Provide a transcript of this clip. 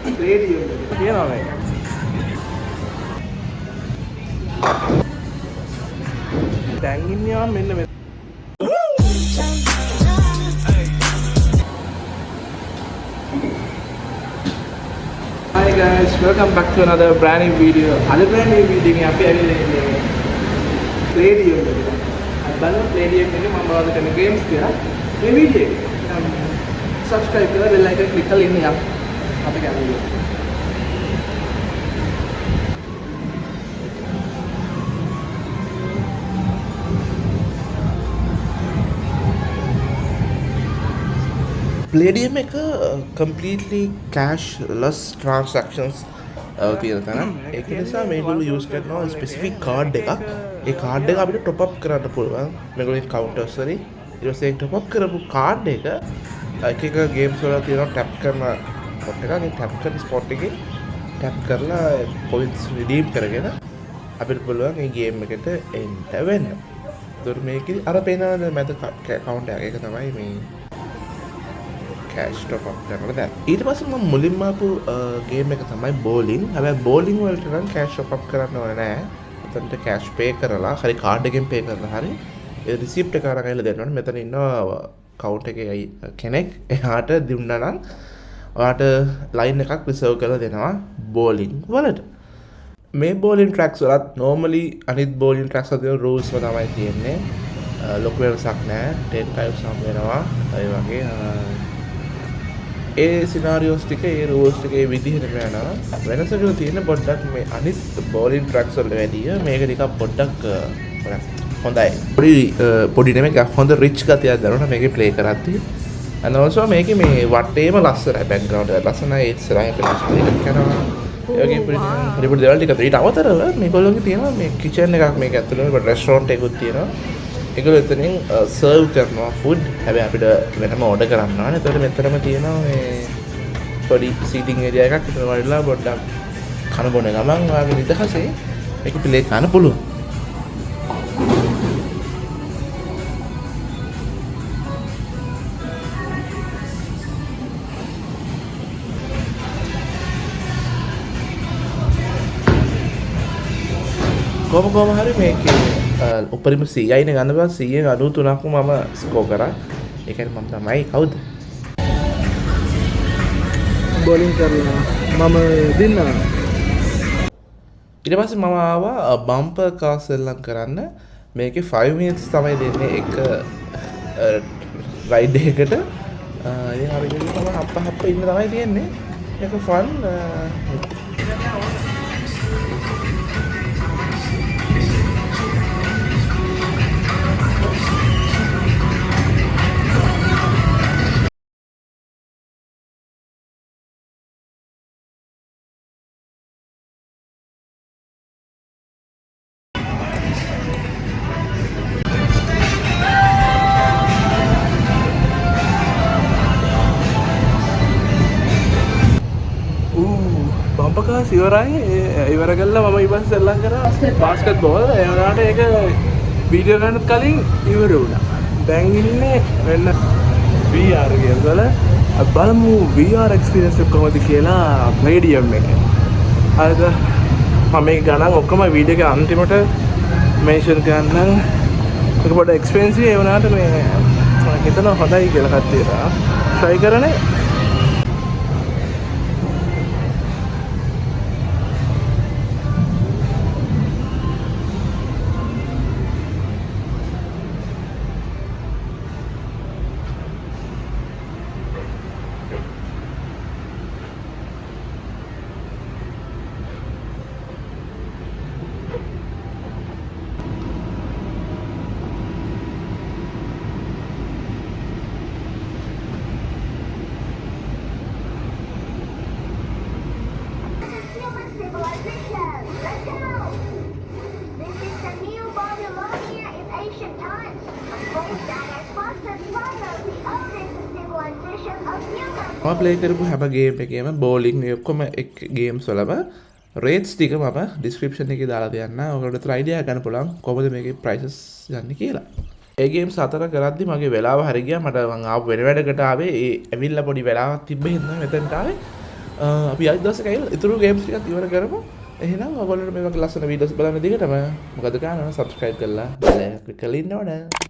Radio එක තියෙනවා මේක. දැන් ඉන්නවා මෙන්න මෙතන. Hi guys, welcome back to another brand new video. අද brand new video එකෙන් අපි ඇවිල්ලා ඉන්නේ රේඩියෝ එකට. අද බලමු රේඩියෝ එකේ මම බලන කරන ගේම්ස් කියලා. මේ වීඩියෝ එක subscribe කරලා bell icon click කරලා ඉන්න යන්න. අපි ගමු. Palladium එක completely cashless transactions තියෙන තැන. ඒක නිසා මේගොල්ලෝ use කරනවා specific card එකක්. ඒ card එක අපිට top up කරන්න පුළුවන්. මේගොල්ලෝ counters වලින් ඊට පස්සේ top up කරපු card එක එක games වල තියෙනවා tap කරන spot එකක්. ඒ tap කරන spot එකේ tap කරලා points redeem කරගෙන අපිට පුළුවන් මේ game එකට enter වෙන්න. ඒතකොට මේකේ අර පේනවා මැද account එක. ඒක තමයි මේ cash top up කරලා දැන් ඊට පස්සේ මම මුලින්ම ආපු ගේම් එක තමයි bowling. හැබැයි bowling වලට නම් cash top up කරන්න ඕනේ නැහැ. එතනට cash pay කරලා හරි card එකෙන් pay කරලා හරි ඒ receipt එක අරන් ආවිල්ලා දෙන්න ඕනේ. මෙතන ඉන්නවා account එකේ කෙනෙක් එහාට දුන්නා නම් ඔයාට line එකක් reserve කරලා දෙනවා bowling වලට. මේ bowling tracks වලත් normally අනිත් bowling tracks වල තියෙන rules වල තමයි තියෙන්නේ. ලොකු වෙනසක් නැහැ. 10 times හම් වෙනවා. ඒ වගේ ඒ සිනාරියෝස් ටික ඒ රූල්ස් ටික ඒ විදිහටම යනවා. වෙනසක් තියෙන පොඩ්ඩක් මේ අනිත් බෝලින් ට්‍රැක්ස් වල වැඩිය මේක ටිකක් පොඩ්ඩක් හොඳයි. පොඩි නෙමෙයි හොඳ රිච් ගතියක් දරනවා මේකේ ප්ලේ කරද්දී. and also මේකේ මේ වටේම ලස්සනයි බෑග්ග්‍රවුන්ඩ් එක ලස්සනයි ඒ ඉස්සරහින් පෙළස් දෙකක් කරනවා. ඒ වගේ පොඩි දේවල් ටික ඊට අමතරව මේගොල්ලෝගේ තියෙනවා මේ කිචන් එකක් මේක ඇතුළේ රෙස්ටොරන්ට් එකකුත් තියෙනවා. ඒගොල්ලෝ එතනින් සර්ව් කරනවා ෆුඩ්. හැබැයි අපිට වෙනම ඕඩර් කරන්න ඕනේ. ඒතකොට මෙතනම තියෙනවා මේ පොඩි සීටින් ඒරියා එකක්. එතන වඩලා පොඩ්ඩක් කන බොන ගමන් ඔයාගේ නිදහසේ මේක ප්ලේ කරන්න පුළුවන්. කොහොම හරි මේකේ උපරිම 100යිනේ ගන්න බෑ 193ක්ම මම ස්කෝර් කරා. ඒ කියන්නේ මම තමයි කවුද? බෝලින් කරලා මම දින්නා. ඊට පස්සේ මම ආවා බම්පර් කාස් සෙල්ලම් කරන්න. මේකේ 5 minutes තමයි දෙන්නේ එක රයිඩ් එකකට. ඉතින් අපි දෙන්න තමයි හප්ප ඉන්න තමයි තියෙන්නේ. මේක ෆන් බම්පකාස් ඉවරයි. ඉවර කළා මම ඊපස්සේ සෙල්ලම් කරා බාස්කට් බෝල්. ඒ වුණාට ඒක වීඩියෝ ගන්නත් කලින් ඉවර වුණා. දැන් ඉන්නේ වෙන VR ගේම් වල. බලමු VR එක්ස්පීරියන්ස් එක කොහොමද කියලා Palladium එකේ. හරිද? මම මේක ගණන් ඔක්කොම වීඩියෝ එකේ අන්තිමට මෙන්ෂන් කරන්නම්. ඒක පොඩ්ඩක් එක්ස්පෙන්සිව් ඒ වුණාට මේ මම හිතනවා හොඳයි කියලා කට්ටියට try කරන්නේ. මම ප්ලේ කරපු හැම ගේම් එකේම බෝලින් මේ ඔක්කොම එක් ගේම්ස් වලම රේට්ස් ටික මම ඩිස්ක්‍රිප්ෂන් එකේ දාලා දෙන්න. ඔයගොල්ලෝ විතර අයිඩියා ගන්න පුළුවන් කොහොමද මේකේ ප්‍රයිසස් යන්නේ කියලා. ඒ ගේම්ස් හතර කරද්දි මගේ වෙලාව හරි ගියා. මට මං ආපු වෙන වැඩකට ආවේ ඒ ඇවිල්ලා පොඩි වෙලාවක් තිබ්බ හින්දා මෙතනට ආවේ. අපි අද දවසේ කයිල ඉතුරු ගේම්ස් ටිකත් ඉවර කරමු. එහෙනම් ඔයගොල්ලෝ මේ වගේ ලස්සන වීඩියෝස් බලන්න දිගටම මොකද කරන්න සබ්ස්ක්‍රයිබ් කරලා බෙල් එක ක්ලික් කරලා ඉන්න ඕනේ.